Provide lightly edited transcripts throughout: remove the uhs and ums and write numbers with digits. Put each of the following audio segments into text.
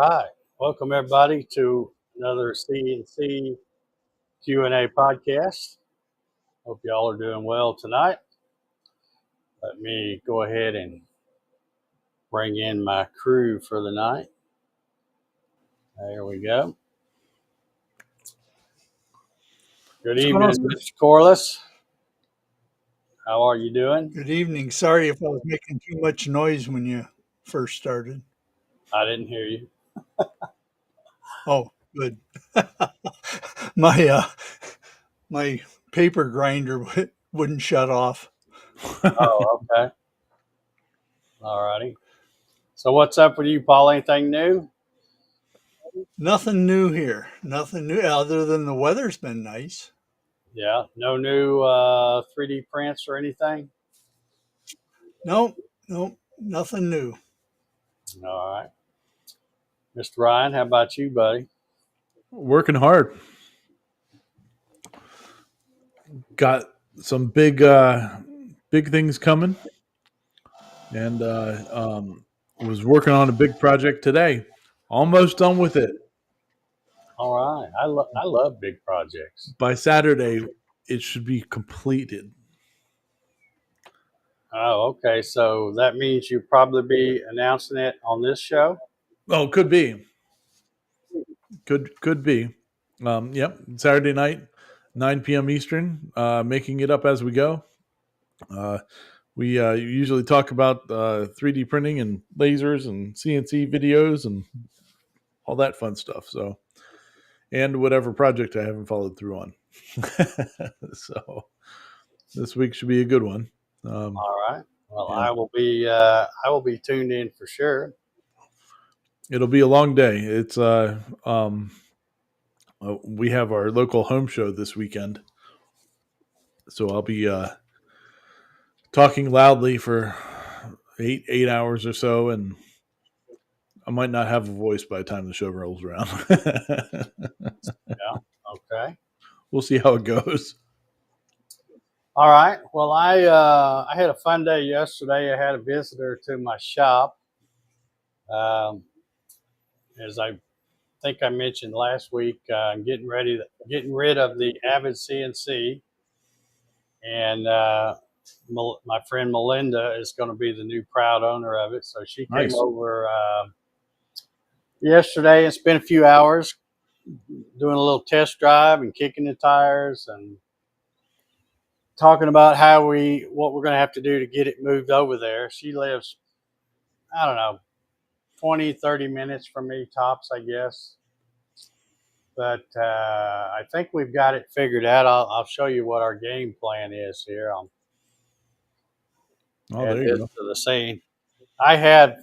right. Welcome everybody to another CNC Q A Podcast. Hope y'all are doing well tonight. Let me go ahead and bring in my crew for the night. There we go. Good evening, Mr. Corliss. How are you doing? Good evening. Sorry if I was making too much noise when you first started. I didn't hear you. Oh, good. my my paper grinder wouldn't shut off. Oh, okay. All righty. So what's up with you, Paul? Anything new? Nothing new here. Nothing new other than the weather's been nice. Yeah. No new 3D prints or anything? Nope, nothing new. All right. Mr. Ryan, how about you, buddy? Working hard. Got some big things coming, and was working on a big project today. Almost done with it. All right. I love big projects. By Saturday, it should be completed. Oh, okay. So that means you'll probably be announcing it on this show? Oh, could be. Could be. Yep. Saturday night, 9 p.m. Eastern. Making it up as we go. We usually talk about 3D printing and lasers and CNC videos and all that fun stuff. So, and whatever project I haven't followed through on. So, this week should be a good one. All right. Well, yeah. I will be tuned in for sure. It'll be a long day. It's we have our local home show this weekend, so I'll be talking loudly for eight hours or so, and I might not have a voice by the time the show rolls around. Yeah. Okay. We'll see how it goes. All right. Well, I had a fun day yesterday. I had a visitor to my shop. As I think I mentioned last week, I'm getting rid of the Avid CNC, and my friend Melinda is going to be the new proud owner of it. So she came over yesterday and spent a few hours doing a little test drive and kicking the tires and talking about what we're going to have to do to get it moved over there. She lives, I don't know, 20, 30 minutes from me tops, I guess. But I think we've got it figured out. I'll show you what our game plan is here. I'll add this to the scene. I had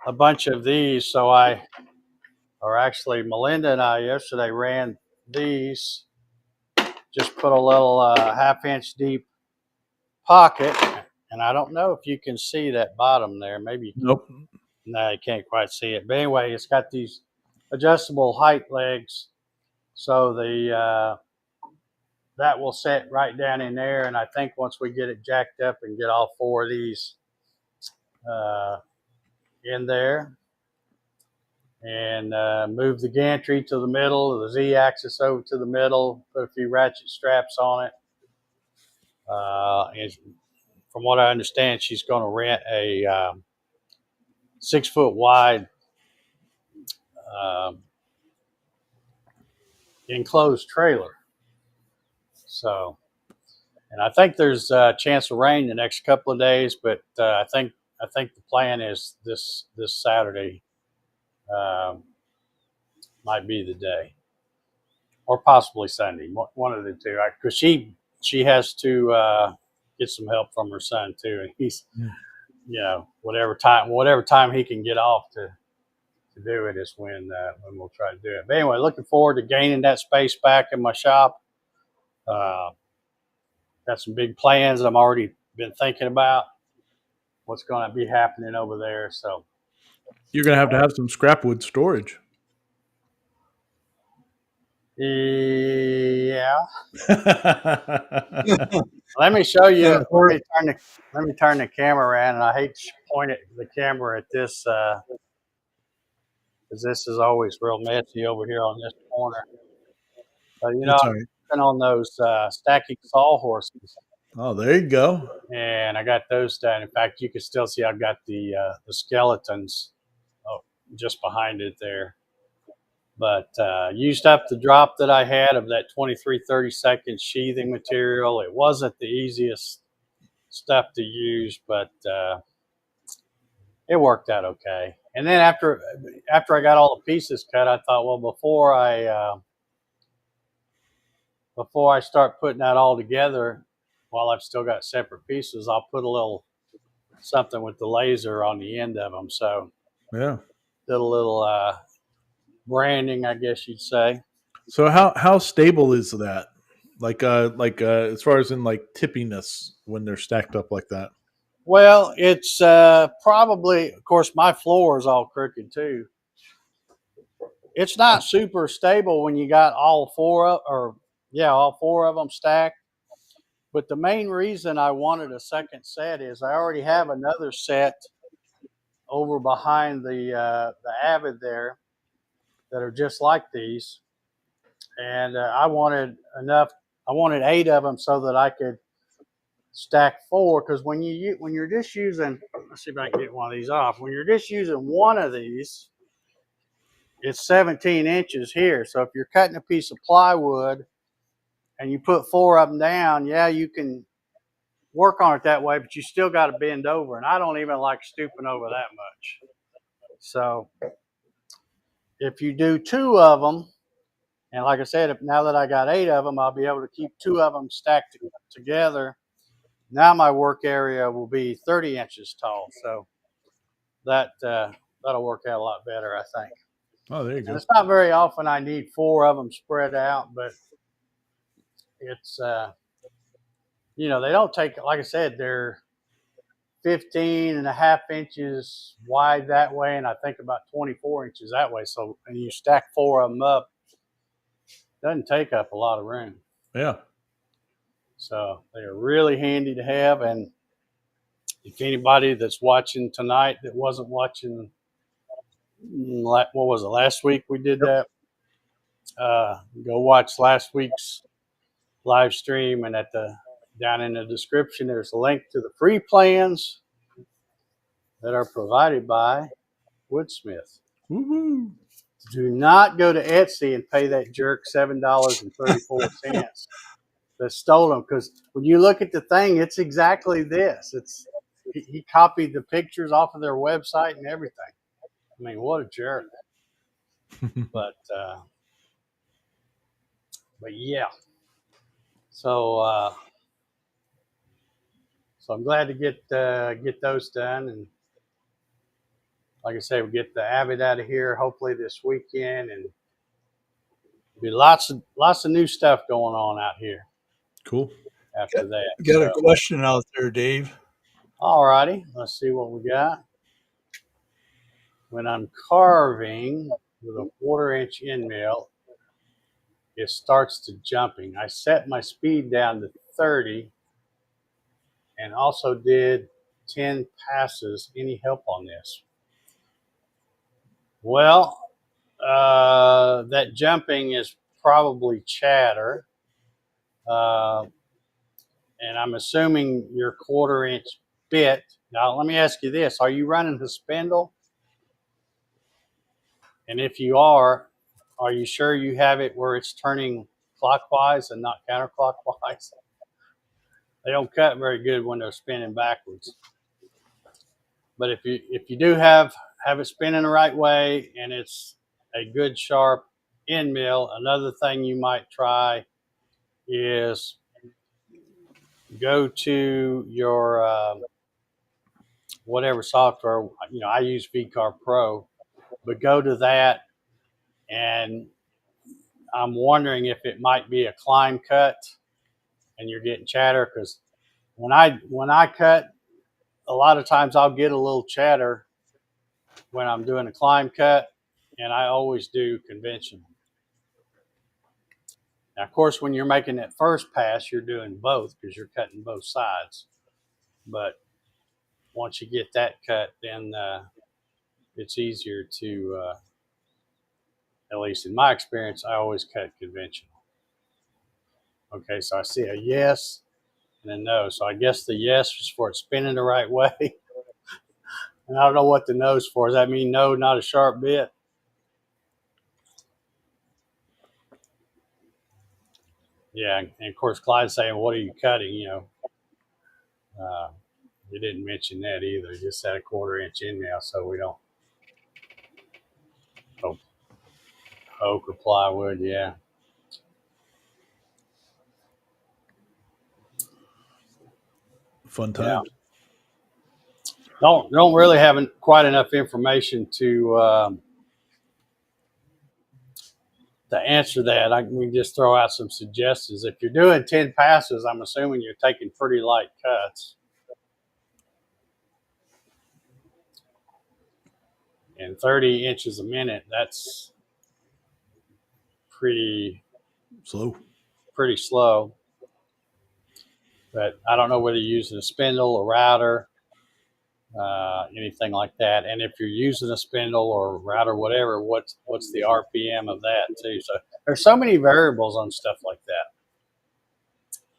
a bunch of these, Melinda and I yesterday ran these. Just put a little half-inch deep pocket, and I don't know if you can see that bottom there. Maybe you can. Nope. No, you can't quite see it. But anyway, it's got these adjustable height legs, so that will set right down in there. And I think once we get it jacked up and get all four of these in there, and move the gantry to the middle, the Z-axis over to the middle, put a few ratchet straps on it. And from what I understand, she's going to rent a 6 foot wide enclosed trailer. So, and I think there's a chance of rain the next couple of days, but I think the plan is this Saturday might be the day, or possibly Sunday, one of the two. Because she has to get some help from her son too, and he's whatever time he can get off to do it is when we'll try to do it. But anyway, looking forward to gaining that space back in my shop. Got some big plans I'm already been thinking about what's going to be happening over there. So you're going to have some scrap wood storage. Yeah. Let me show you. Let me turn the camera around, and I hate to point the camera at this because this is always real messy over here on this corner. So, That's I'm all right. working on those stacking sawhorses, Oh, there you go. and I got those done. In fact, you can still see I've got the skeletons just behind it there. But used up the drop that I had of that 23/32 sheathing material. It wasn't the easiest stuff to use, but it worked out okay. And then after I got all the pieces cut, I thought, well, before I start putting that all together, while I've still got separate pieces, I'll put a little something with the laser on the end of them. So Yeah. did a little branding, I guess you'd say. So how stable is that? Like as far as in like tippiness when they're stacked up like that. Well, it's probably, of course, my floor is all crooked too. It's not super stable when you got all four of them stacked. But the main reason I wanted a second set is I already have another set over behind the Avid there that are just like these, and I wanted enough. I wanted 8 of them so that I could stack 4. Because when you're just using, let's see if I can get one of these off. When you're just using one of these, it's 17 inches here. So if you're cutting a piece of plywood and you put 4 of them down, yeah, you can work on it that way, but you still got to bend over. And I don't even like stooping over that much. So if you do 2 of them, and like I said, now that I got 8 of them, I'll be able to keep 2 of them stacked together. Now my work area will be 30 inches tall. So that'll work out a lot better, I think. Oh, there you And go. it's not very often I need 4 of them spread out, but it's they don't take, like I said, they're 15.5 inches wide that way, and I think about 24 inches that way. So, and you stack 4 of them up, it doesn't take up a lot of room. Yeah. So they're really handy to have. And if anybody that's watching tonight that wasn't watching, what was it, last week we did that, go watch last week's live stream, and down in the description there's a link to the free plans that are provided by Woodsmith. Woo-hoo. Do not go to Etsy and pay that jerk $7.34 that stole them, because when you look at the thing, it's exactly this. He copied the pictures off of their website and everything. I mean, what a jerk. But yeah. So I'm glad to get those done, and like I say, we get the Avid out of here hopefully this weekend, and be lots of new stuff going on out here Cool. after that. Got a question out there, Dave. All righty, let's see what we got. When I'm carving with a 1/4 inch end mill, it starts to jumping. I set my speed down to 30 and also did 10 passes. Any help on this? Well, that jumping is probably chatter. And I'm assuming your 1/4 inch bit. Now, let me ask you this. Are you running the spindle? And if you are you sure you have it where it's turning clockwise and not counterclockwise? They don't cut very good when they're spinning backwards. But if you do have it spinning the right way and it's a good sharp end mill, another thing you might try is go to your whatever software. I use VCar Pro, but go to that, and I'm wondering if it might be a climb cut and you're getting chatter, because when I cut, a lot of times I'll get a little chatter when I'm doing a climb cut, and I always do conventional. Now, of course, when you're making that first pass, you're doing both because you're cutting both sides. But once you get that cut, then it's easier to At least in my experience, I always cut conventional. Okay, so I see a yes and a no. So I guess the yes is for it spinning the right way. And I don't know what the no's for. Does that mean no, not a sharp bit? Yeah, and of course Clyde's saying, "What are you cutting?" You didn't mention that either. You just had a 1/4 inch in now, so we don't oak or plywood. Yeah, Fun yeah. times. Don't really have quite enough information to answer that. We can just throw out some suggestions. If you're doing 10 passes, I'm assuming you're taking pretty light cuts. And 30 inches a minute, that's pretty Slow. slow. But I don't know whether you're using a spindle, a router, anything like that. And if you're using a spindle or router, whatever, what's the RPM of that too? So there's so many variables on stuff like that.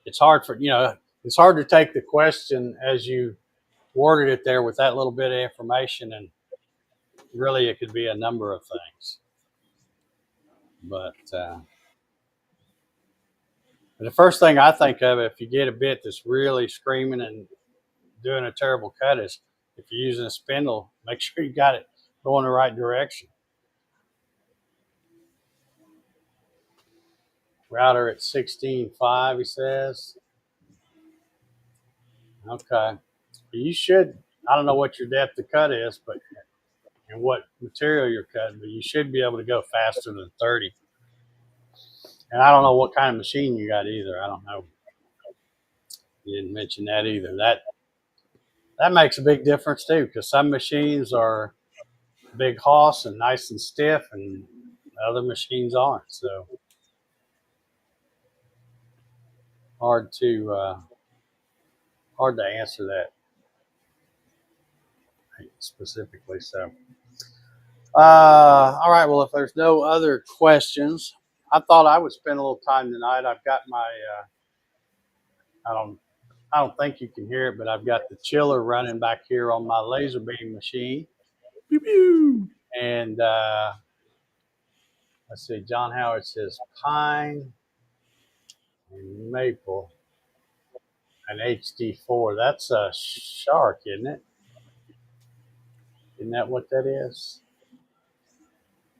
It's hard it's hard to take the question as you worded it there with that little bit of information, and really it could be a number of things. But the first thing I think of, if you get a bit that's really screaming and doing a terrible cut, is if you're using a spindle, make sure you got it going the right direction. Router at 16.5, he says. Okay. You should, I don't know what your depth of cut is, but and what material you're cutting, but you should be able to go faster than 30. And I don't know what kind of machine you got either. I don't know. You didn't mention that either. That makes a big difference too, because some machines are big hoss and nice and stiff, and other machines aren't. So hard to answer that specifically. So, all right. Well, if there's no other questions, I thought I would spend a little time tonight. I've got my I don't think you can hear it, but I've got the chiller running back here on my laser beam machine. Pew, pew. And let's see, John Howard says pine and maple and HD4. That's a shark, isn't it? Isn't that what that is?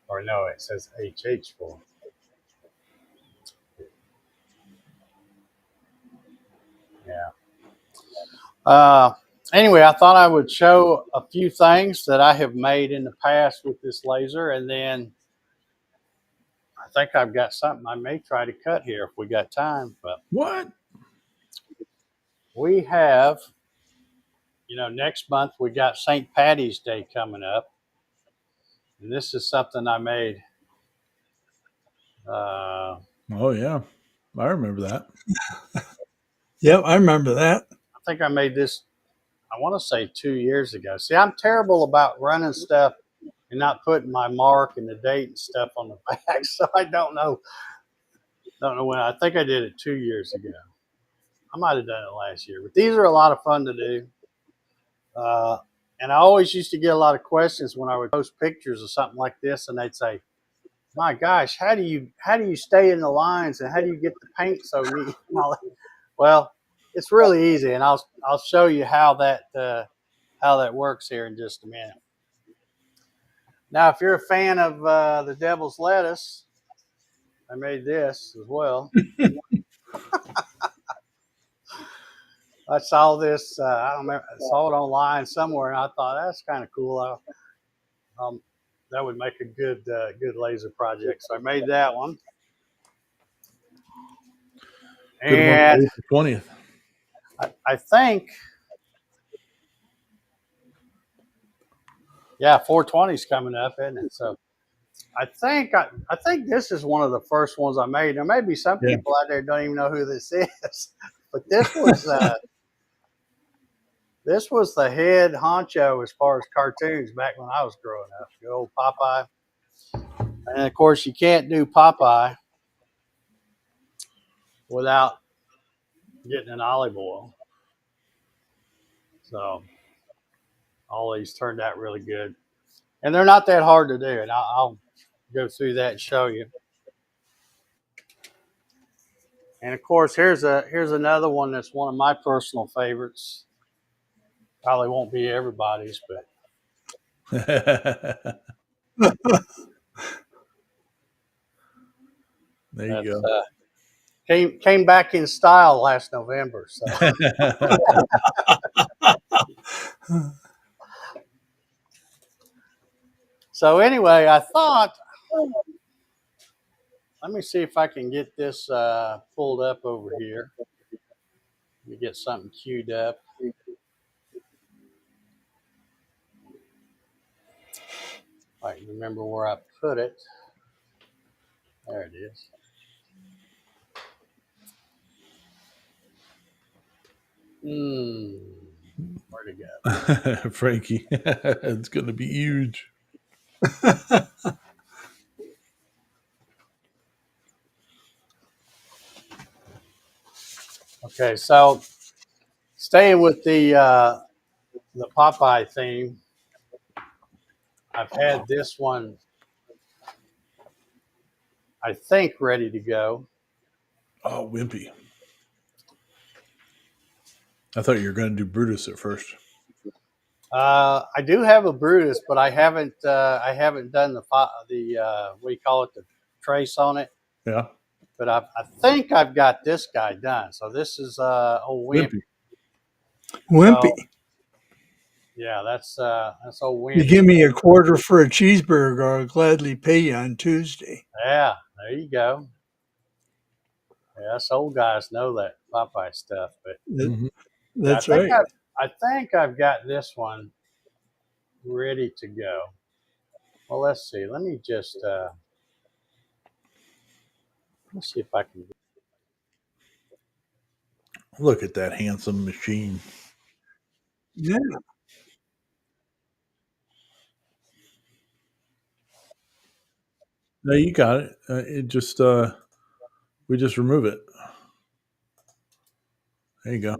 Or no, it says HH4. Yeah. Anyway, I thought I would show a few things that I have made in the past with this laser, and then I think I've got something I may try to cut here if we got time. But What? we have, next month we got St. Patty's Day coming up, and this is something I made. Oh, yeah. I remember that. Yep, I remember that. I think I made this, I want to say 2 years ago. See, I'm terrible about running stuff and not putting my mark and the date and stuff on the back, so I don't know when. I think I did it 2 years ago. I might have done it last year, but these are a lot of fun to do. And I always used to get a lot of questions when I would post pictures of something like this, and they'd say, "My gosh, how do you stay in the lines, and how do you get the paint so neat?" Well, it's really easy, and I'll show you how that works here in just a minute. Now, if you're a fan of the Devil's Lettuce, I made this as well. I saw this. I don't remember. I saw it online somewhere, and I thought that's kind of cool. That would make a good laser project. So I made that one. Good And one, 20th. I think, yeah, 420 is coming up, isn't it? So I think this is one of the first ones I made. There may be some people out there don't even know who this is, but this was the head honcho as far as cartoons back when I was growing up. The old Popeye. And of course, you can't do Popeye without getting an olive oil. So all these turned out really good. And they're not that hard to do. And I'll go through that and show you. And of course, here's another one that's one of my personal favorites. Probably won't be everybody's, but There you that's go. came back in style last November. So so anyway, I thought, let me see if I can get this pulled up over here. Let me get something queued up. I can remember where I put it. There it is. Where'd it go? Frankie, it's going to be huge. Okay, so staying with the Popeye theme, I've had this one, I think, ready to go. Oh, Wimpy. I thought you were going to do Brutus at first. I do have a Brutus, but I haven't done the what do you call it, the trace on it. Yeah. But I think I've got this guy done. So this is old Wimpy. Wimpy. So, yeah, that's old Wimpy. You give me a quarter for a cheeseburger, I'll gladly pay you on Tuesday. Yeah, there you go. Yeah, us old guys know that Popeye stuff. But That's I think right. I think I've got this one ready to go. Well, let's see. Let me just let's see if I can. Look at that handsome machine. Yeah. No, you got it. It just we just remove it. There you go.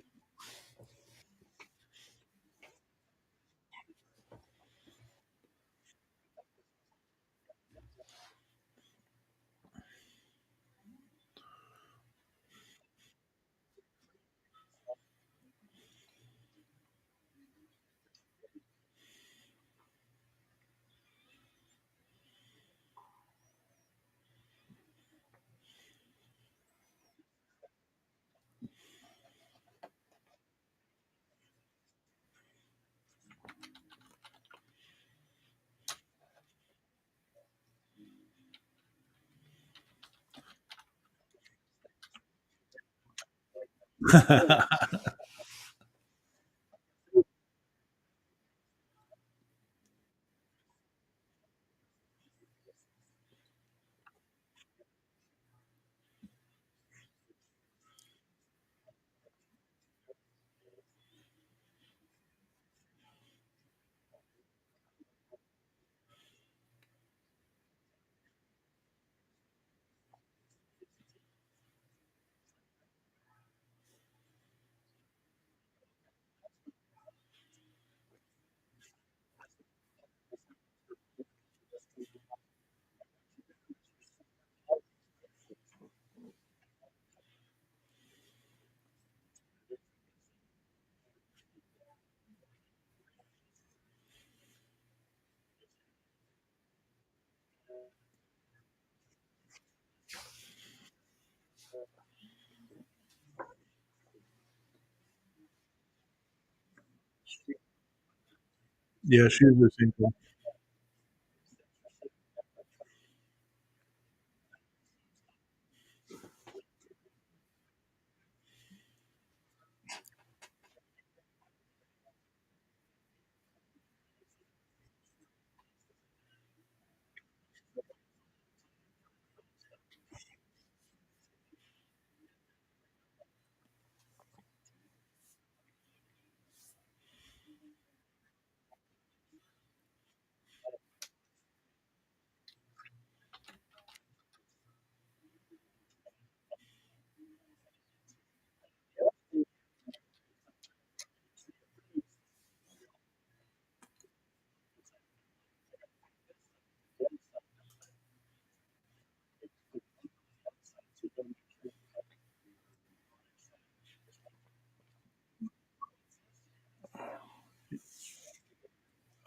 Yeah, she's the same thing.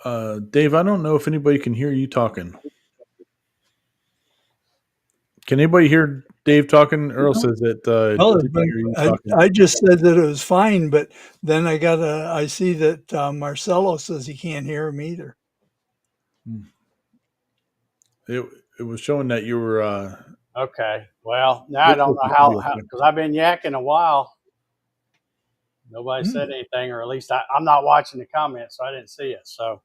Dave, I don't know if anybody can hear you talking. Can anybody hear Dave talking? Earl says that Well, didn't hear you talking. I just said that it was fine, but then I see that Marcelo says he can't hear him either. It it was showing that you were. Okay. Well, now I don't know how because I've been yakking a while. Nobody said anything, or at least I'm not watching the comments, so I didn't see it. So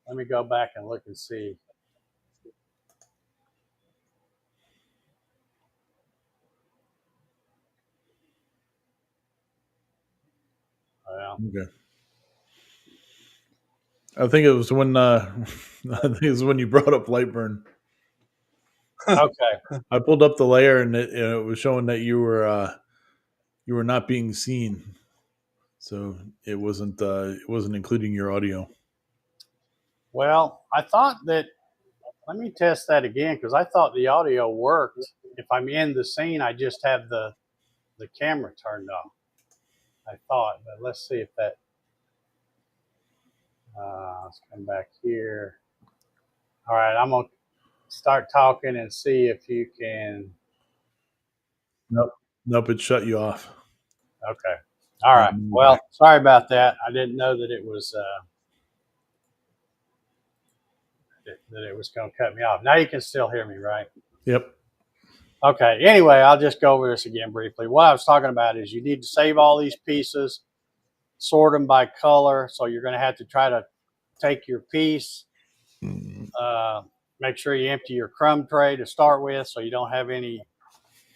let me go back and look and see. Well, Okay. I think it was when I think it was when you brought up Lightburn. okay. I pulled up the layer and it was showing that you were not being seen, so it wasn't including your audio. Well, I thought that. Let me test that again because I thought the audio worked. If I'm in the scene, I just have the camera turned off. I thought, but let's see if that. Let's come back here. All right, I'm gonna start talking and see if you can. Nope, it shut you off. Okay. All right. Well, sorry about that. I didn't know that it was going to cut me off. Now you can still hear me, right? Yep. Okay. Anyway, I'll just go over this again briefly. What I was talking about is you need to save all these pieces, sort them by color. So you're going to have to try to take your piece, make sure you empty your crumb tray to start with, so you don't have any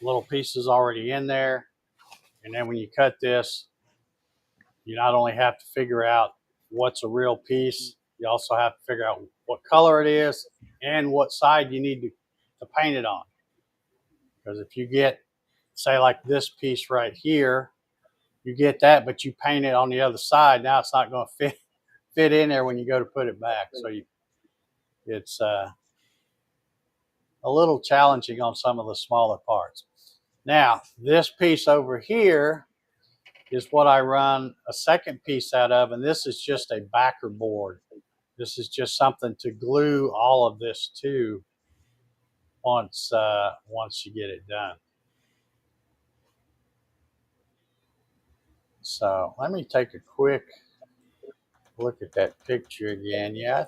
little pieces already in there. And then when you cut this, you not only have to figure out what's a real piece, you also have to figure out what color it is and what side you need to paint it on. Because if you get, say, like this piece right here, you get that, but you paint it on the other side, now it's not going to fit in there when you go to put it back. So it's a little challenging on some of the smaller parts. Now, this piece over here is what I run a second piece out of, and this is just a backer board. This is just something to glue all of this to once you get it done. So let me take a quick look at that picture again. Yeah,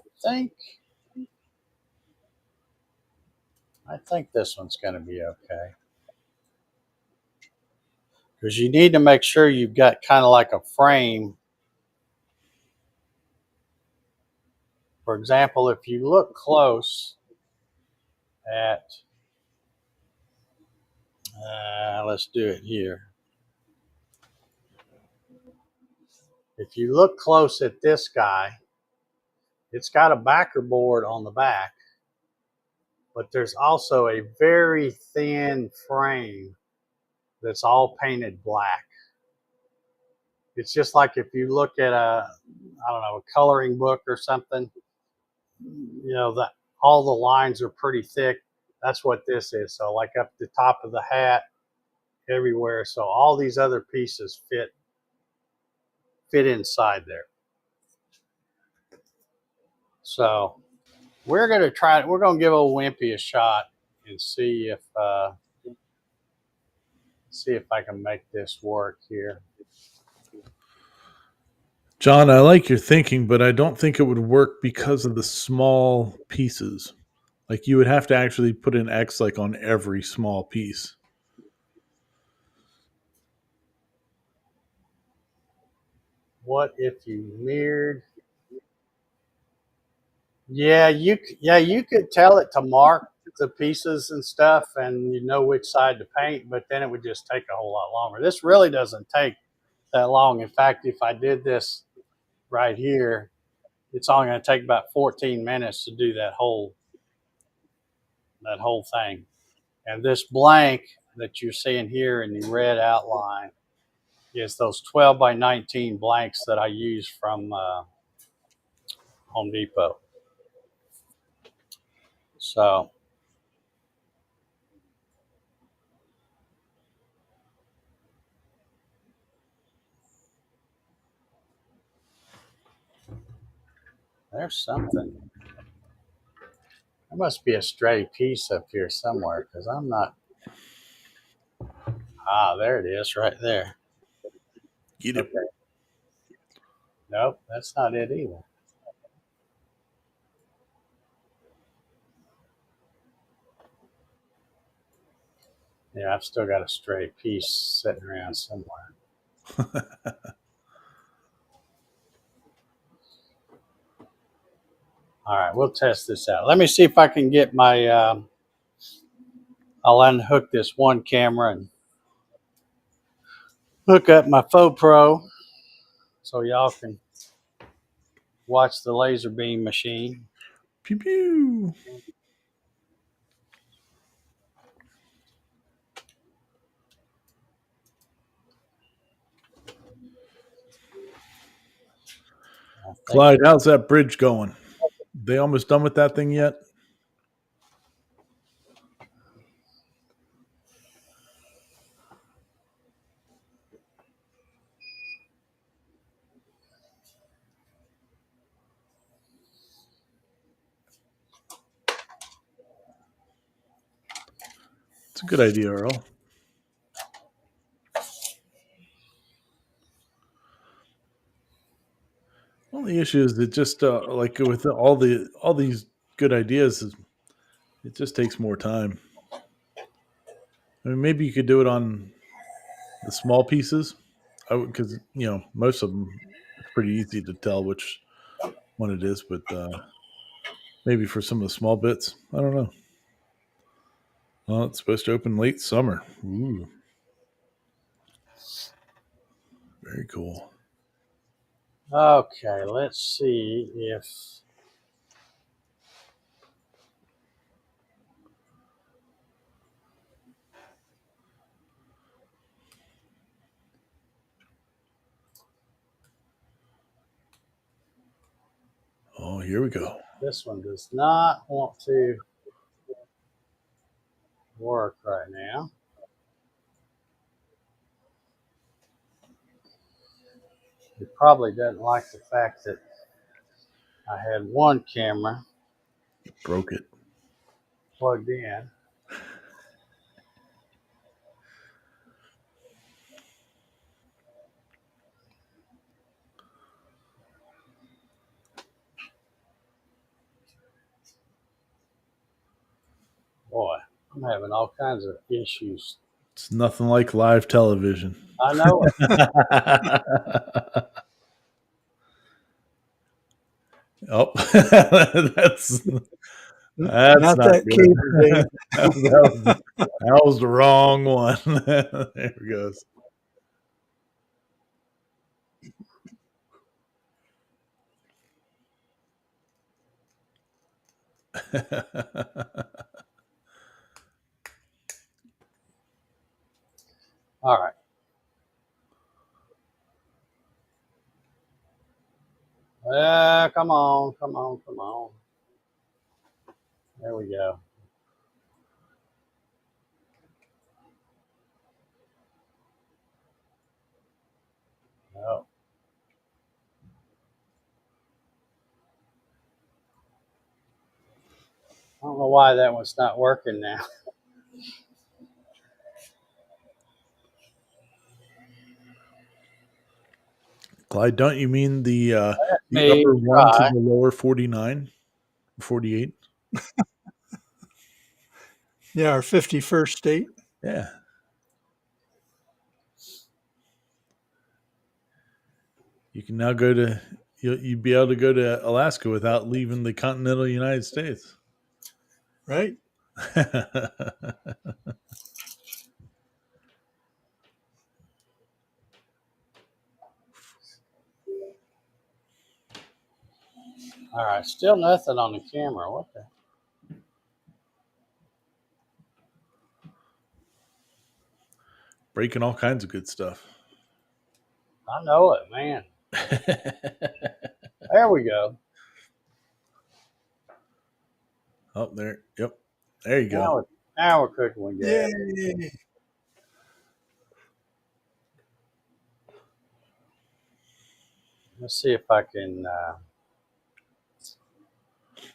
I think this one's going to be okay. Because you need to make sure you've got kind of like a frame. For example, if you look close at, let's do it here. If you look close at this guy, it's got a backer board on the back, but there's also a very thin frame that's all painted black. It's just like if you look at a coloring book or something, that all the lines are pretty thick. That's what this is. So like up the top of the hat, everywhere. So all these other pieces fit inside there. So we're going to try it. We're going to give old Wimpy a shot and see if I can make this work here. John, I like your thinking, but I don't think it would work because of the small pieces. Like you would have to actually put an X like on every small piece. What if you mirrored? Yeah, you could tell it to mark the pieces and stuff, and you know which side to paint, but then it would just take a whole lot longer. This really doesn't take that long. In fact, if I did this right here, it's only going to take about 14 minutes to do that whole thing. And this blank that you're seeing here in the red outline is those 12 by 19 blanks that I use from Home Depot. So There's something. There must be a stray piece up here somewhere because I'm not. Ah, there it is, right there. Get it. Okay. Nope, that's not it either. Yeah, I've still got a stray piece sitting around somewhere. All right, we'll test this out. Let me see if I can get my. I'll unhook this one camera and hook up my Faux Pro so y'all can watch the laser beam machine. Pew pew. Clyde, how's that bridge going? They almost done with that thing yet? It's a good idea, Earl. Well, the issue is that just like with all these good ideas, it just takes more time. I mean, maybe you could do it on the small pieces, because most of them it's pretty easy to tell which one it is. But maybe for some of the small bits, I don't know. Well, it's supposed to open late summer. Ooh, very cool. Okay, let's see if. Oh, here we go. This one does not want to work right now. It probably doesn't like the fact that I had one camera You broke it. plugged in. Boy, I'm having all kinds of issues. It's nothing like live television. I know it. Oh, that's Not not that good. cable, Dave. That was the wrong one. There it goes. All right. Come on, come on, come on. There we go. No. I don't know why that one's not working now. Clyde, don't you mean the Me upper one to try. the lower 49, 48? Yeah, our 51st state. Yeah. You can now go to you'd be able to go to Alaska without leaving the continental United States. Right. All right. Still nothing on the camera. What the? Breaking all kinds of good stuff. I know it, man. There we go. Oh, there. Yep. There you Now go. we're, now we're cooking with gas. Yay. Let's see if I can.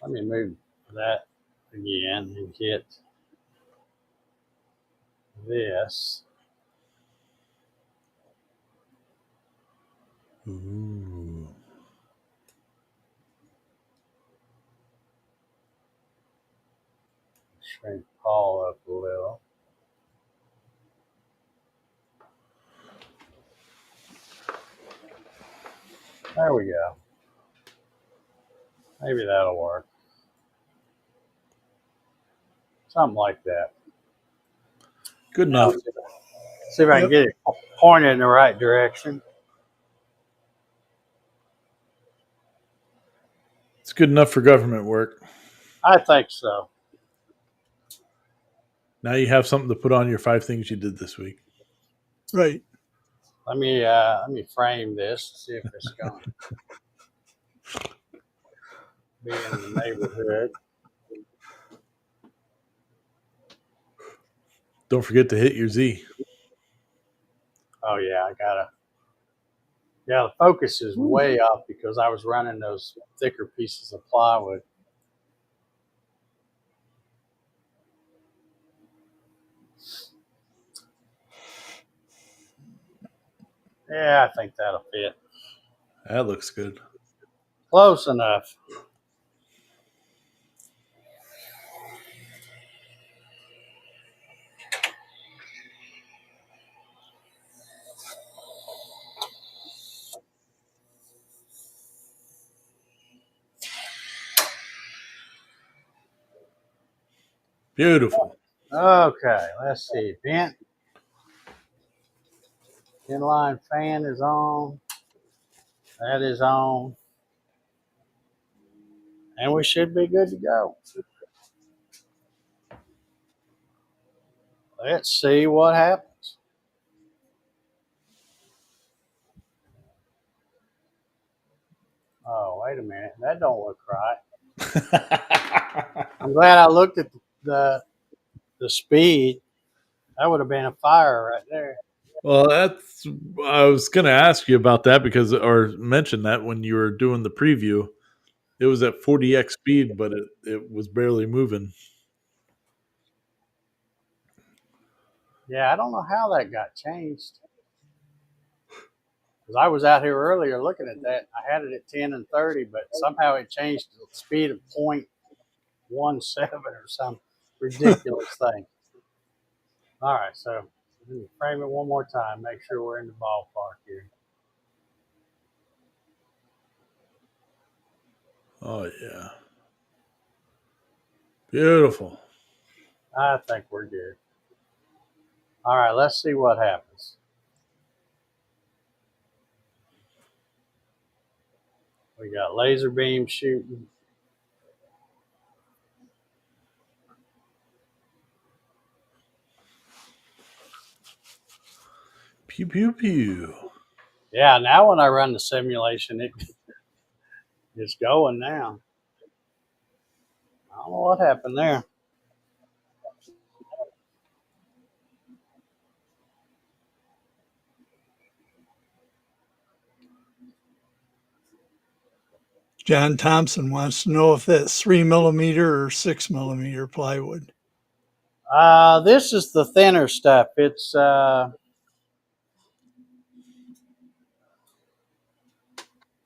Let me move that again and get this. Ooh. Shrink Paul up a little. There we go. Maybe that'll work. Something like that. Good Now, enough. see if I can Yep. get it pointed in the right direction. It's good enough for government work. I think so. Now you have something to put on your 5 things you did this week. Right. Let me frame this, see if it's going to be in the neighborhood. Don't forget to hit your Z. Oh yeah, I gotta. Yeah, the focus is way up because I was running those thicker pieces of plywood. Yeah, I think that'll fit. That looks good. Close enough. Beautiful. Okay, let's see. Vent inline fan is on. That is on. And we should be good to go. Let's see what happens. Oh, wait a minute. That don't look right. I'm glad I looked at the speed. That would have been a fire right there. Well, I was going to ask you about that or mention that when you were doing the preview, it was at 40x speed, but it was barely moving. Yeah, I don't know how that got changed. Because I was out here earlier looking at that. I had it at 10 and 30, but somehow it changed to the speed of 0.17 or some ridiculous thing. All right, so let me frame it one more time. Make sure we're in the ballpark here. Oh, yeah. Beautiful. I think we're good. All right, let's see what happens. We got laser beam shooting. Pew, pew, pew. Yeah, now when I run the simulation, it's going now. I don't know what happened there. John Thompson wants to know if that's 3mm or 6mm plywood. This is the thinner stuff. It's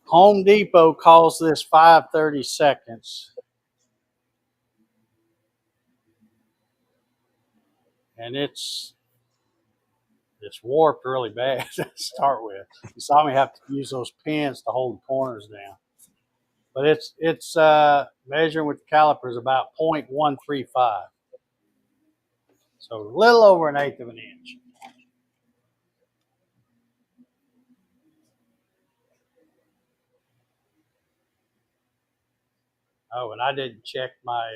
Home Depot calls this 5/32, and it's warped really bad to start with. You saw me have to use those pins to hold the corners down. But it's measuring with the calipers about 0.135, so a little over an eighth of an inch. Oh, and I didn't check my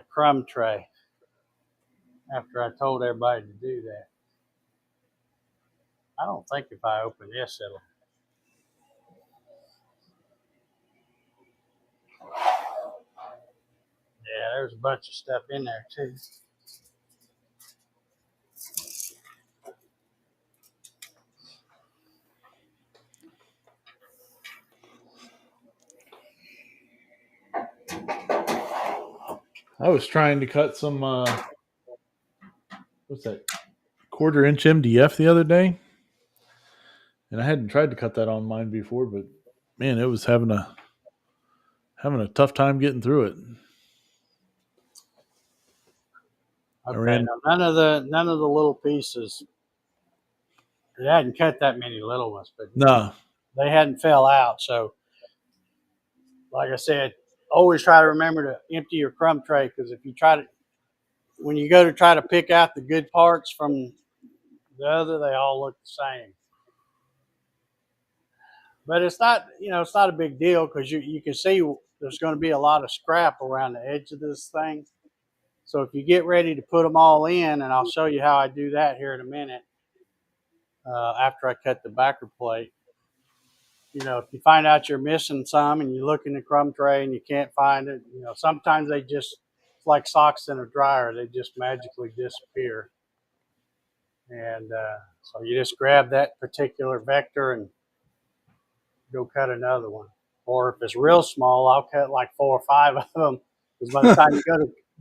crumb tray after I told everybody to do that. I don't think if I open this, it'll. Yeah, there's a bunch of stuff in there too. I was trying to cut some what's that, 1/4 inch MDF the other day, and I hadn't tried to cut that on mine before, but man, it was having a tough time getting through it. Okay, now none of the little pieces. It hadn't cut that many little ones, but No, they hadn't fell out. So, like I said, always try to remember to empty your crumb tray, because if you when you go to try to pick out the good parts from the other, they all look the same. But it's not, it's not a big deal, because you can see there's going to be a lot of scrap around the edge of this thing. So if you get ready to put them all in, and I'll show you how I do that here in a minute, after I cut the backer plate. If you find out you're missing some and you look in the crumb tray and you can't find it, sometimes it's like socks in a dryer. They just magically disappear. And so you just grab that particular vector and go cut another one. Or if it's real small, I'll cut like 4 or 5 of them, because by the time you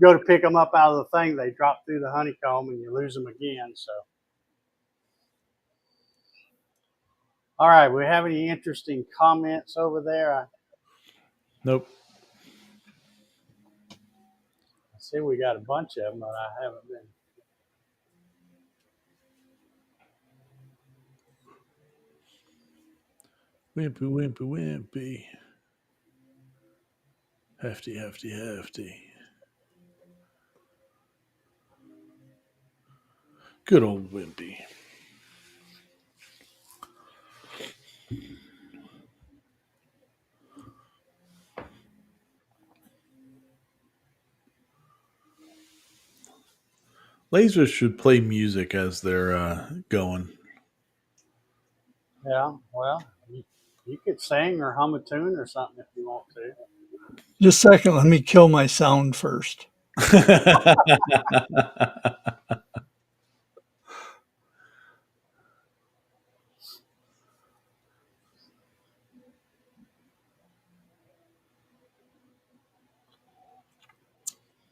go to pick them up out of the thing, they drop through the honeycomb and you lose them again. So, all right, we have any interesting comments over there? nope. I see we got a bunch of them, but I haven't been. Wimpy, wimpy, wimpy. Hefty, hefty, hefty. Good old Wimpy. Lasers should play music as they're going. Yeah, well, you could sing or hum a tune or something if you want to. Just a second, let me kill my sound first.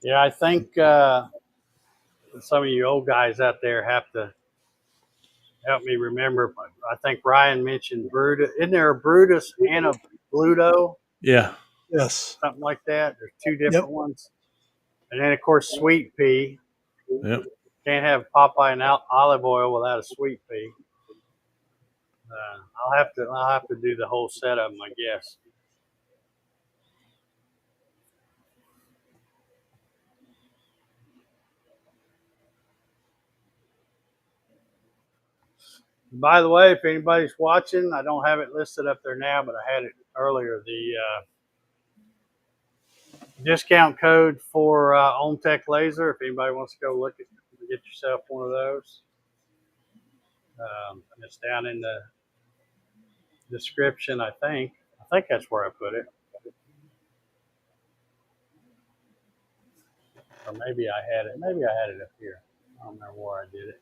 Yeah, I think some of you old guys out there have to help me remember. I think Ryan mentioned Brutus. Isn't there a Brutus and a Bluto? Yeah. Yes. Something like that. There's 2 different Yep. ones. And then, of course, sweet pea. Yep. Can't have Popeye and olive oil without a sweet pea. I'll have to do the whole set of them, I guess. By the way, if anybody's watching, I don't have it listed up there now, but I had it earlier. The discount code for OnTech Laser, if anybody wants to go look at, get yourself one of those. It's down in the description, I think. I think that's where I put it. Or maybe I had it. Maybe I had it up here. I don't remember where I did it.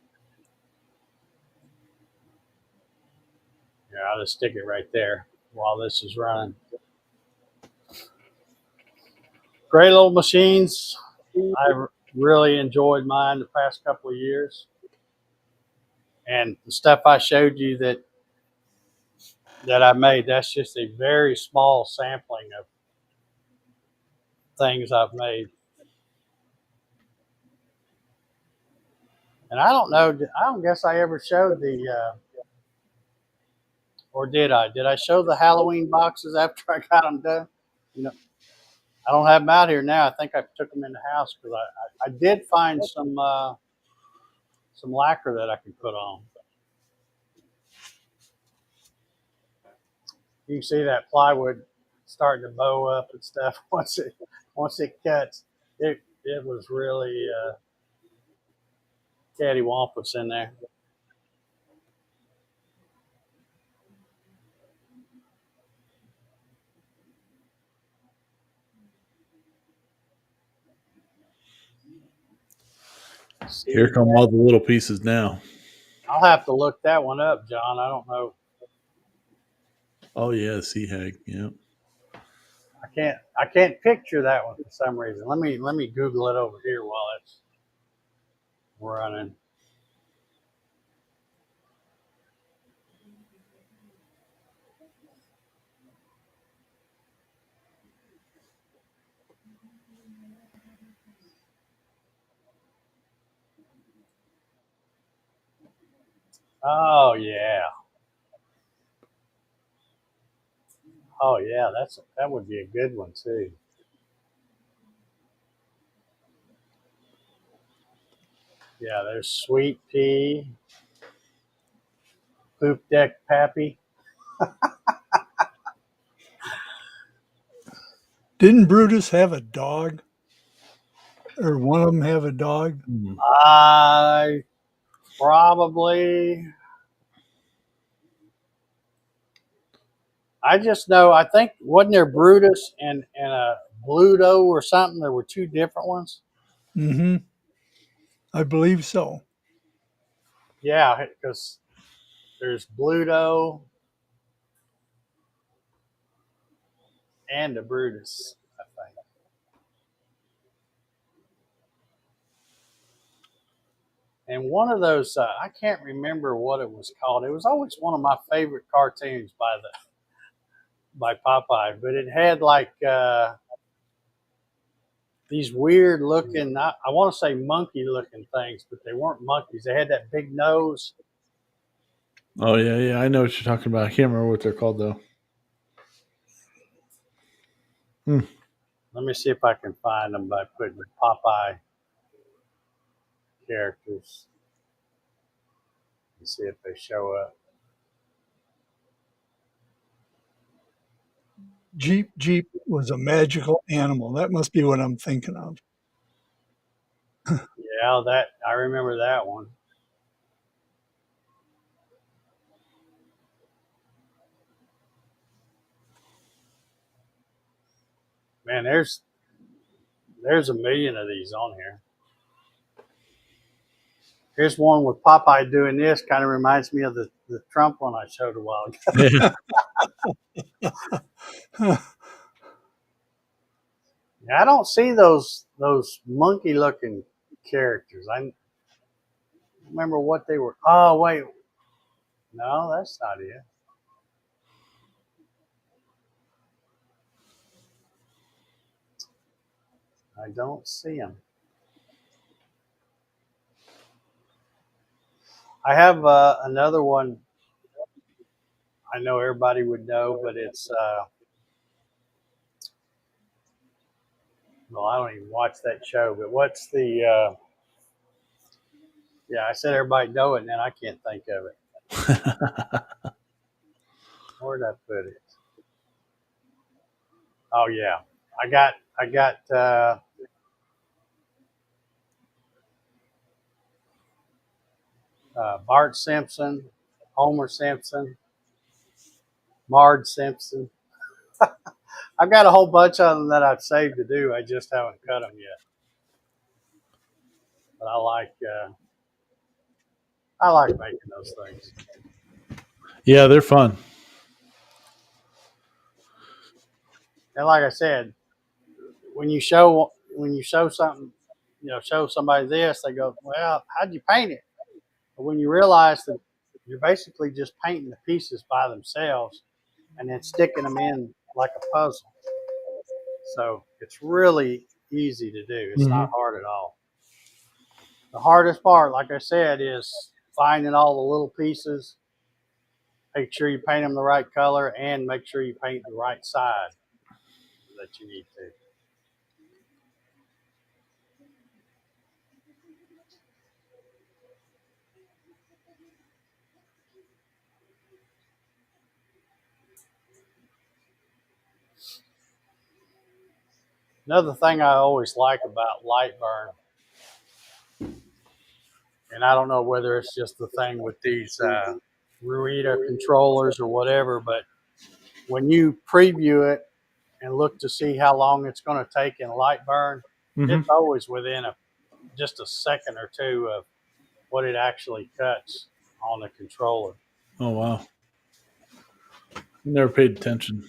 Yeah, I'll just stick it right there while this is running. Great little machines. I really enjoyed mine the past couple of years. And the stuff I showed you that I made, that's just a very small sampling of things I've made. And I don't know, I don't guess I ever showed or did I? Did I show the Halloween boxes after I got them done? I don't have them out here now. I think I took them in the house, because I did find some lacquer that I could put on. You can see that plywood starting to bow up and stuff once it cuts. It was really cattywampus in there. Here come all the little pieces now. I'll have to look that one up, John. I don't know. Oh yeah, sea hag. Yeah. I I can't picture that one for some reason. Let me Google it over here while it's running. Oh yeah. Oh yeah, that would be a good one too. Yeah, there's Sweet Pea, Poop Deck Pappy. Didn't Brutus have a dog? Or one of them have a dog? I probably. I just know. I think wasn't there Brutus and a Bluto or something? There were two different ones. Mm-hmm. I believe so. Yeah, because there's Bluto and a Brutus, I think. And one of those, I can't remember what it was called. It was always one of my favorite cartoons by Popeye, but it had like these weird looking, I want to say monkey looking things, but they weren't monkeys. They had that big nose. Oh yeah. I know what you're talking about. I can't remember what they're called though. Hmm. Let me see if I can find them by putting Popeye characters and see if they show up. Jeep was a magical animal. That must be what I'm thinking of. Yeah, that I remember that one. Man, there's a million of these on here. Here's one with Popeye doing this. Kind of reminds me of the Trump one I showed a while ago. Yeah. I don't see those monkey looking characters. I remember what they were. Oh wait, no, that's not it. I don't see them. I have another one. I know everybody would know, but it's well, I don't even watch that show. But what's the? Yeah, I said everybody know it, and then I can't think of it. Where did I put it? Oh yeah, I got Bart Simpson, Homer Simpson, Marge Simpson. I've got a whole bunch of them that I've saved to do. I just haven't cut them yet. But I like making those things. Yeah, they're fun. And like I said, when you show something, show somebody this, they go, "Well, how'd you paint it?" But when you realize that you're basically just painting the pieces by themselves and then sticking them in like a puzzle. So it's really easy to do. It's Hmm. not hard at all. The hardest part, like I said, is finding all the little pieces. Make sure you paint them the right color and make sure you paint the right side that you need to. Another thing I always like about Lightburn, and I don't know whether it's just the thing with these Ruida controllers or whatever, but when you preview it and look to see how long it's going to take in Lightburn, Hmm. it's always within just a second or two of what it actually cuts on the controller. Oh wow. Never paid attention.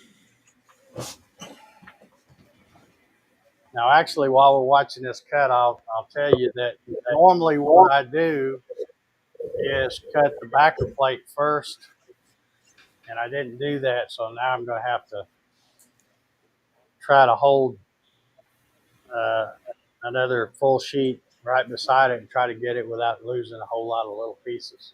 Now, actually, while we're watching this cut, I'll tell you that normally what I do is cut the backer plate first, and I didn't do that, so now I'm going to have to try to hold uh, another full sheet right beside it and try to get it without losing a whole lot of little pieces.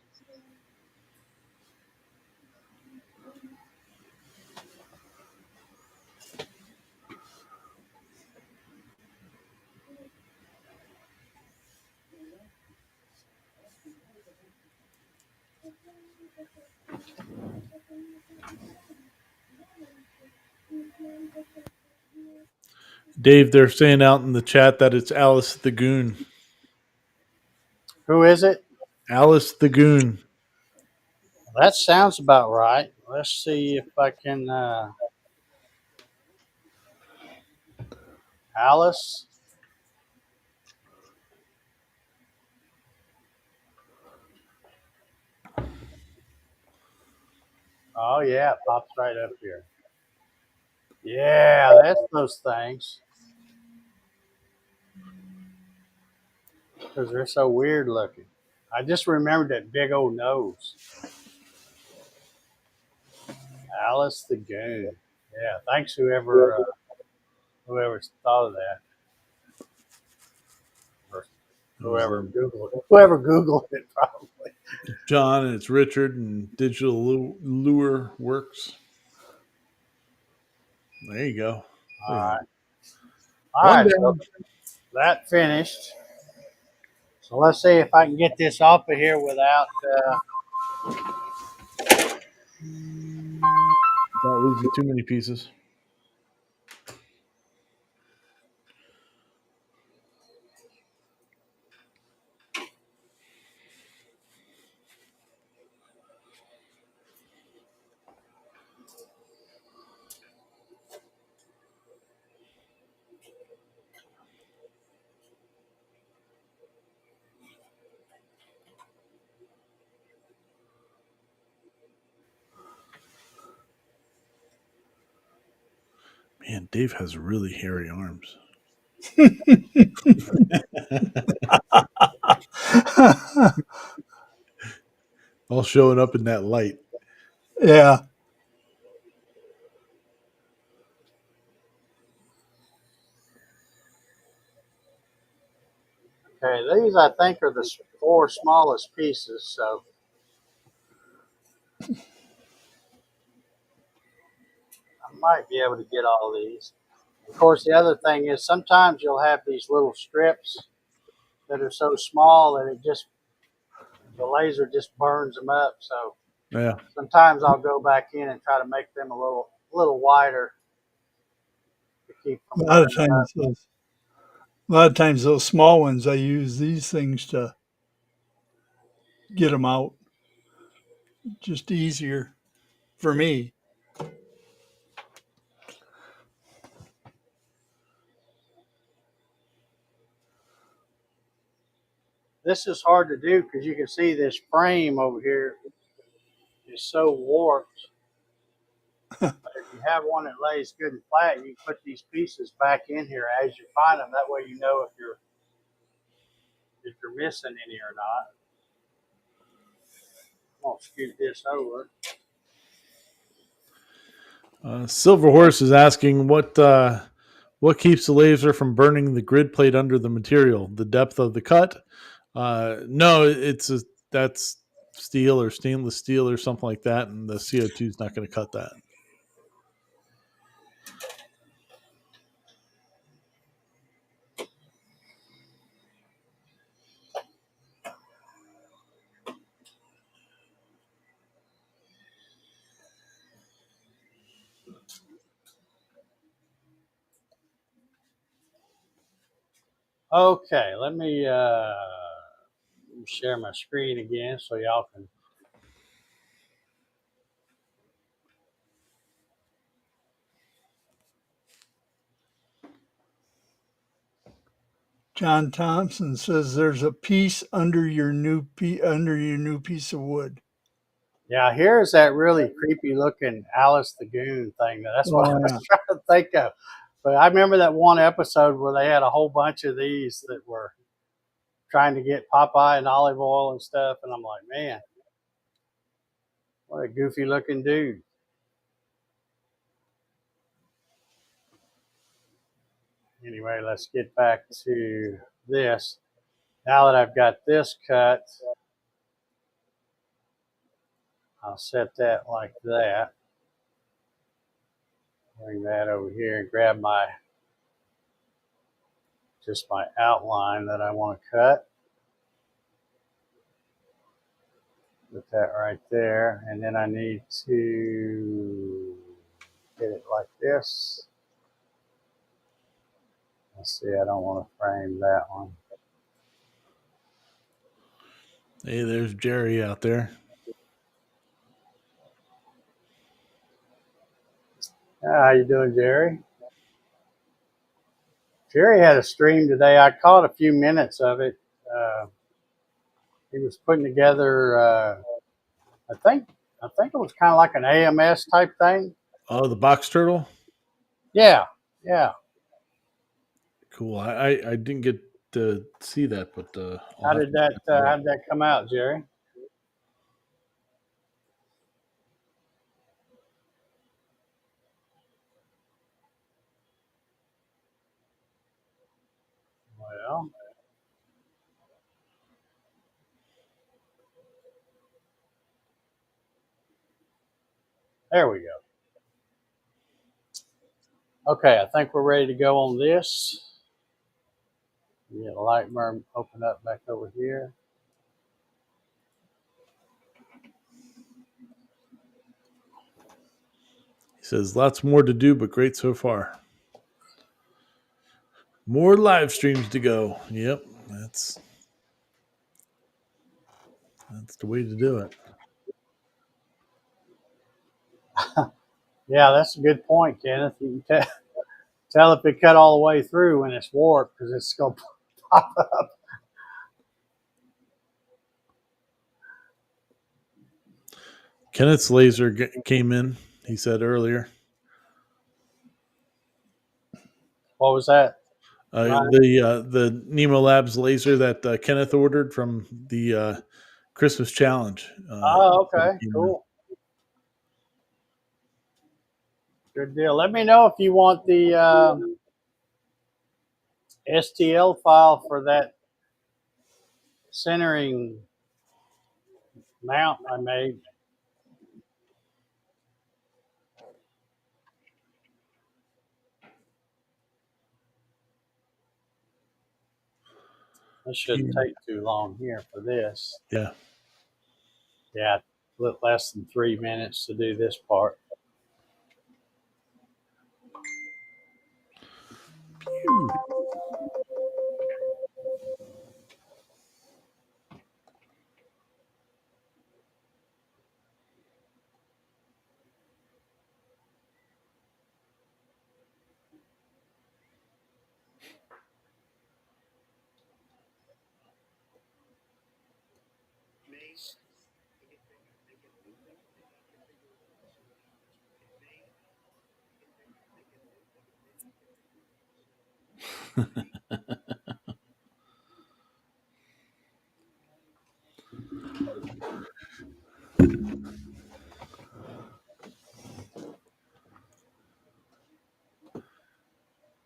Dave, they're saying out in the chat that it's Alice the Goon. Who is it? Alice the Goon. That sounds about right. Let's see if I can. Alice. Oh, yeah, it pops right up here. Yeah, that's those things. Because they're so weird looking. I just remembered that big old nose. Alice the Goon. Yeah, thanks whoever thought of that. Or whoever Googled it probably. John, and it's Richard, and Digital Lure Works. There you go. All right. One So down. that finished. So let's see if I can get this off of here without Not losing too many pieces. Man, Dave has really hairy arms. All showing up in that light. Yeah. okay, these I think are the 4 smallest pieces, so I might be able to get all these. Of course, the other thing is sometimes you'll have these little strips that are so small that the laser just burns them up. So Yeah. sometimes I'll go back in and try to make them a little wider to keep A from lot of burning up. times those small ones, I use these things to get them out. Just easier for me. This is hard to do because you can see this frame over here is so warped. But if you have one that lays good and flat, you can put these pieces back in here as you find them. That way you know if you're missing any or not. I'm gonna scoot this over. Silver Horse is asking what keeps the laser from burning the grid plate under the material? The depth of the cut? No, that's steel or stainless steel or something like that, and the CO2 is not going to cut that. Okay, let me share my screen again so y'all can. John Thompson says there's a piece under your new piece of wood. Yeah, here's that really creepy looking Alice the Goon thing. That's what I was trying to think of. But I remember that one episode where they had a whole bunch of these that were trying to get Popeye and olive oil and stuff, and I'm like, man, what a goofy looking dude. Anyway, let's get back to this. Now that I've got this cut, I'll set that like that. Bring that over here and grab just my outline that I want to cut. Put that right there. And then I need to get it like this. Let's see, I don't want to frame that one. Hey, there's Jerry out there. How you doing, Jerry? Jerry had a stream today. I caught a few minutes of it. He was putting together. I think it was kind of like an AMS type thing. Oh, the box turtle. Yeah. Cool. I didn't get to see that, but How did that come out, Jerry? Well, there we go. Okay, I think we're ready to go on this. Get a light burn open up back over here. He says lots more to do, but great so far. More live streams to go. Yep, that's the way to do it. Yeah, that's a good point, Kenneth. You can tell if it cut all the way through when it's warped because it's going to pop up. Kenneth's laser came in, he said earlier. What was that? The Nemo Labs laser that Kenneth ordered from the Christmas challenge. Oh, okay, cool. Good deal. Let me know if you want the STL file for that centering mount I made. This shouldn't take too long here for this. Yeah. Yeah, a little less than 3 minutes to do this part.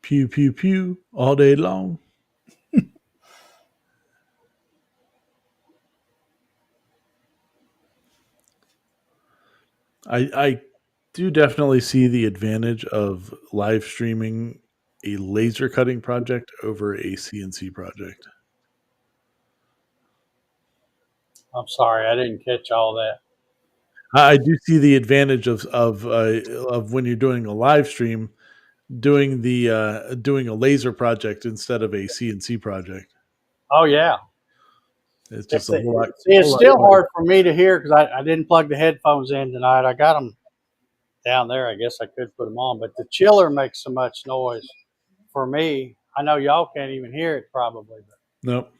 Pew, pew, pew, all day long. I do definitely see the advantage of live streaming a laser cutting project over a CNC project. I'm sorry, I didn't catch all that. I do see the advantage of when you're doing a live stream, doing a laser project instead of a CNC project. Oh, yeah. It's just a whole lot. See, it's still hard for me to hear because I didn't plug the headphones in tonight. I got them down there. I guess I could put them on, but the chiller makes so much noise for me. I know y'all can't even hear it probably. But. Nope.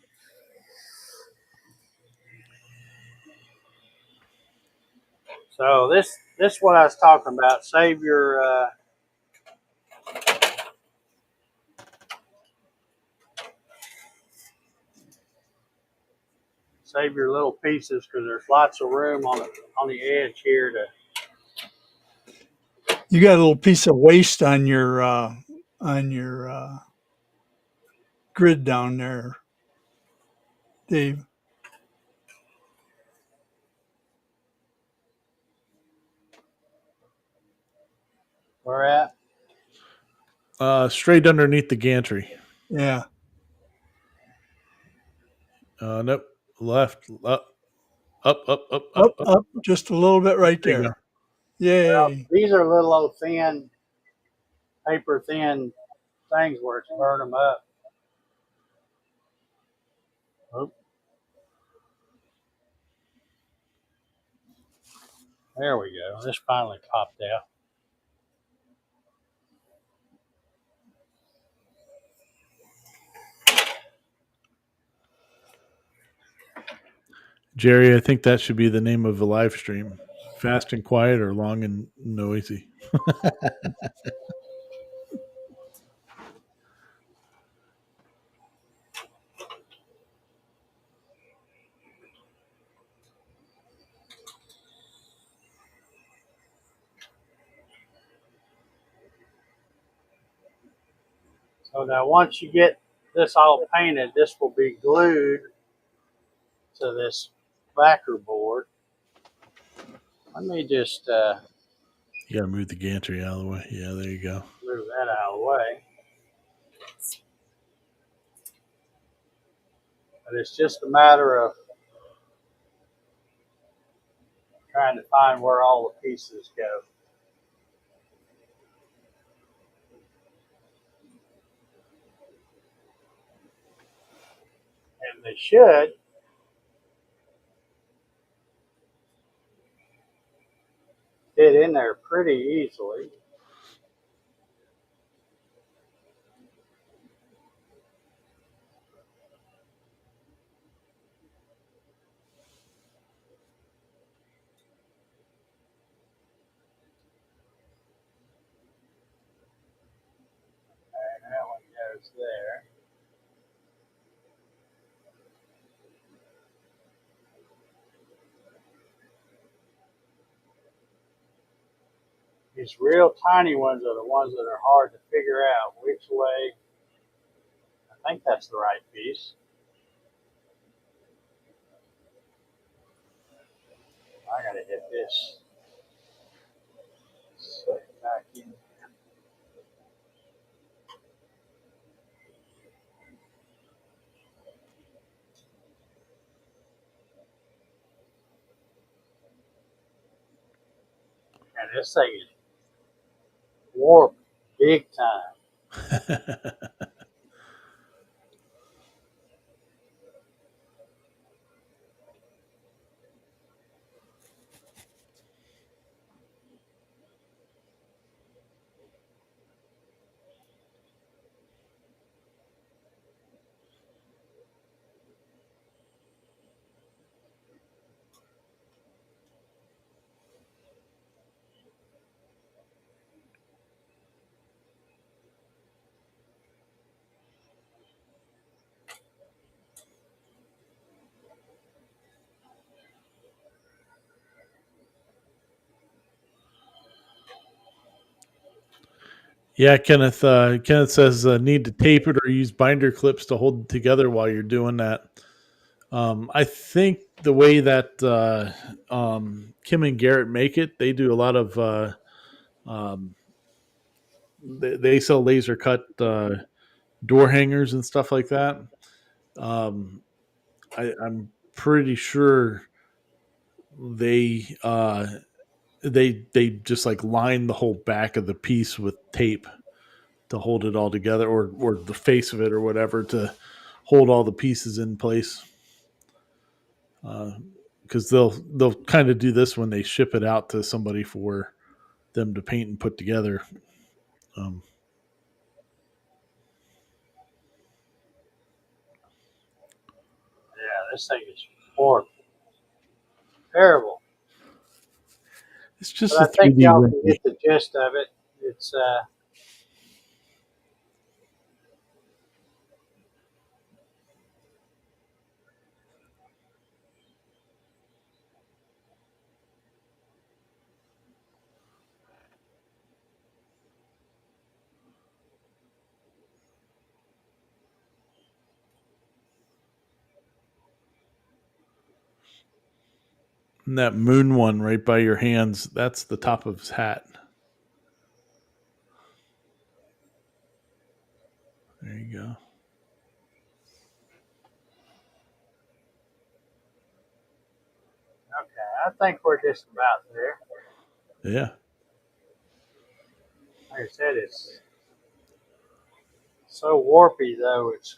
So this is what I was talking about. Save your save your little pieces because there's lots of room on the edge here to. You got a little piece of waste on your grid down there, Dave. Where at? Straight underneath the gantry. Yeah. Nope. Left. Up, just a little bit right There you go. there. Yay. These are little old thin, paper thin things where it's burn them up. Oop. There we go. This finally popped out. Jerry, I think that should be the name of the live stream. Fast and quiet or long and noisy. So now once you get this all painted, this will be glued to this backer board. Let me just You gotta move the gantry out of the way. Yeah, there you go. move that out of the way. But it's just a matter of trying to find where all the pieces go. And they should fit in there pretty easily. And that one goes there. These real tiny ones are the ones that are hard to figure out which way. I think that's the right piece. I gotta hit this. Set it back in. And this thing is warped big time. Yeah, Kenneth. Kenneth says need to tape it or use binder clips to hold it together while you're doing that. I think the way that Kim and Garrett make it, they do a lot of. Um, they sell laser cut door hangers and stuff like that. Um, I'm pretty sure they they just like line the whole back of the piece with tape to hold it all together, or the face of it or whatever to hold all the pieces in place. Because they'll kind of do this when they ship it out to somebody for them to paint and put together. Um, Yeah, this thing is horrible. Terrible. it's just But a I think 3D y'all can Windy. get the gist of it. It's And that moon one right by your hands, that's the top of his hat. There you go. Okay, I think we're just about there. Yeah. Like I said, it's so warpy though. It's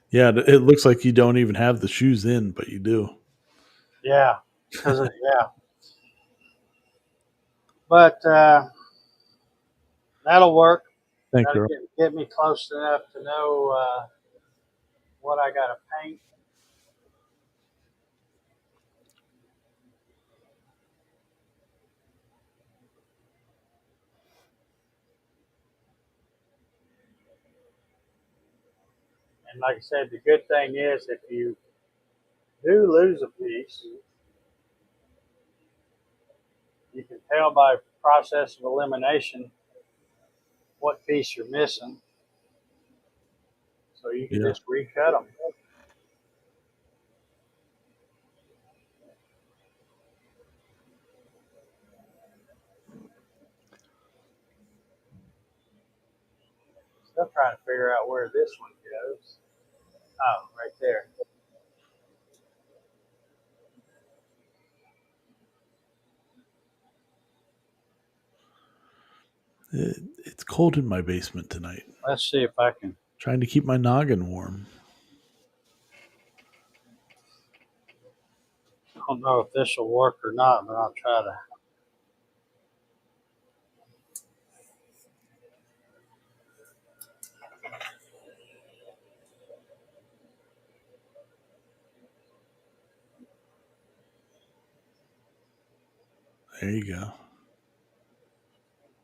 Yeah, it looks like you don't even have the shoes in, but you do. yeah, because yeah. But that'll work. Thanks, That'll Earl. get me close enough to know what I got to paint. And like I said, the good thing is if you do lose a piece, you can tell by process of elimination what piece you're missing. So you can Yeah. just recut them. Still trying to figure out where this one goes. Oh, right there. It's cold in my basement tonight. Let's see if I can. Trying to keep my noggin warm. I don't know if this will work or not, but I'll try to. There you go.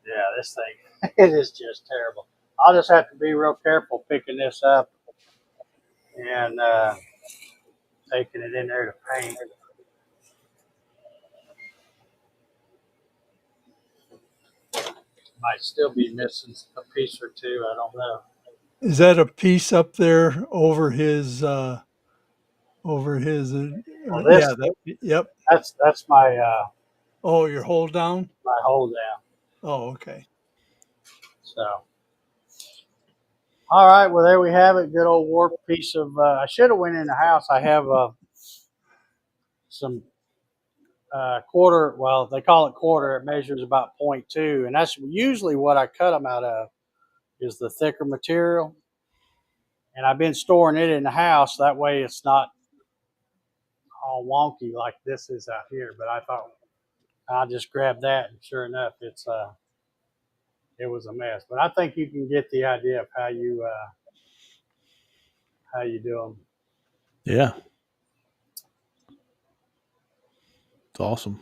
Yeah, this thing, it is just terrible. I'll just have to be real careful picking this up and taking it in there to paint. Might still be missing a piece or two. I don't know. Is that a piece up there over his Well, yeah, this yep. that's my Oh, your hold down? my hold down. Oh, okay. So, all right. Well, there we have it. Good old warp piece of. I should have went in the house. I have some quarter. Well, they call it quarter. It measures about 0.2, and that's usually what I cut them out of. Is the thicker material, and I've been storing it in the house. That way, it's not all wonky like this is out here. But I thought I'll just grab that, and sure enough, it was a mess. But I think you can get the idea of how you do them. Yeah. It's awesome.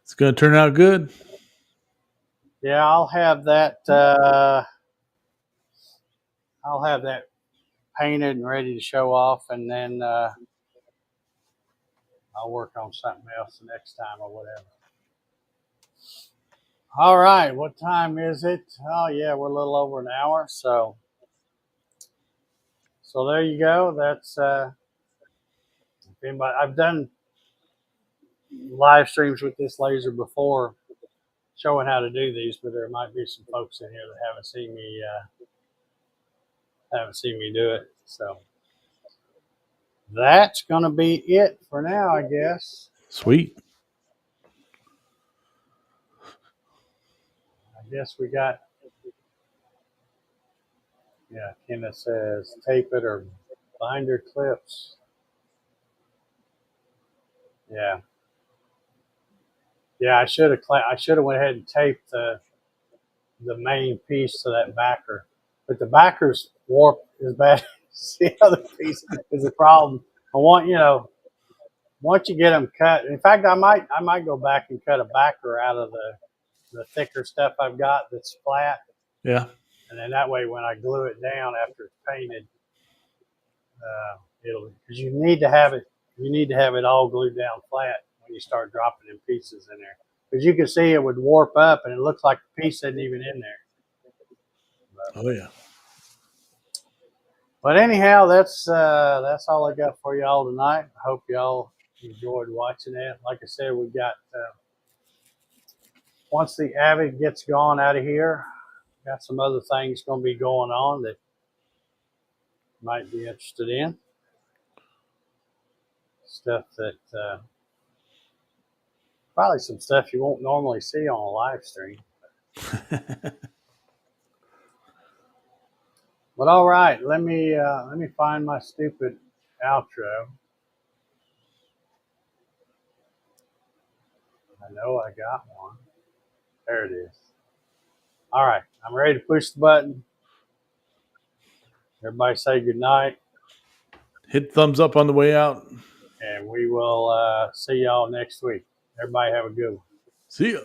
It's going to turn out good. Yeah, I'll have that. I'll have that painted and ready to show off, and then I'll work on something else the next time or whatever. All right, what time is it? Oh yeah, we're a little over an hour. So there you go. That's I've done live streams with this laser before, showing how to do these, but there might be some folks in here that haven't seen me do it. So that's gonna be it for now, I guess. Sweet. I guess we got. Yeah, Kenneth says tape it or binder clips. Yeah, yeah. I should have went ahead and taped the main piece to that backer, but the backer's warp is bad. The other piece is a problem. I want once you get them cut. In fact, I might go back and cut a backer out of the thicker stuff I've got that's flat, Yeah. and then that way when I glue it down after it's painted, it'll because you need to have it. You need to have it all glued down flat when you start dropping in pieces in there, because you can see it would warp up and it looks like the piece isn't even in there. Oh, yeah. But anyhow, that's all I got for y'all tonight. I hope y'all enjoyed watching it. Like I said, we got once the Avid gets gone out of here, got some other things going to be going on that you might be interested in. Stuff that probably some stuff you won't normally see on a live stream. But all right, let me find my stupid outro. I know I got one. There it is. All right, I'm ready to push the button. Everybody say good night. Hit thumbs up on the way out. And we will see y'all next week. Everybody have a good one. See ya.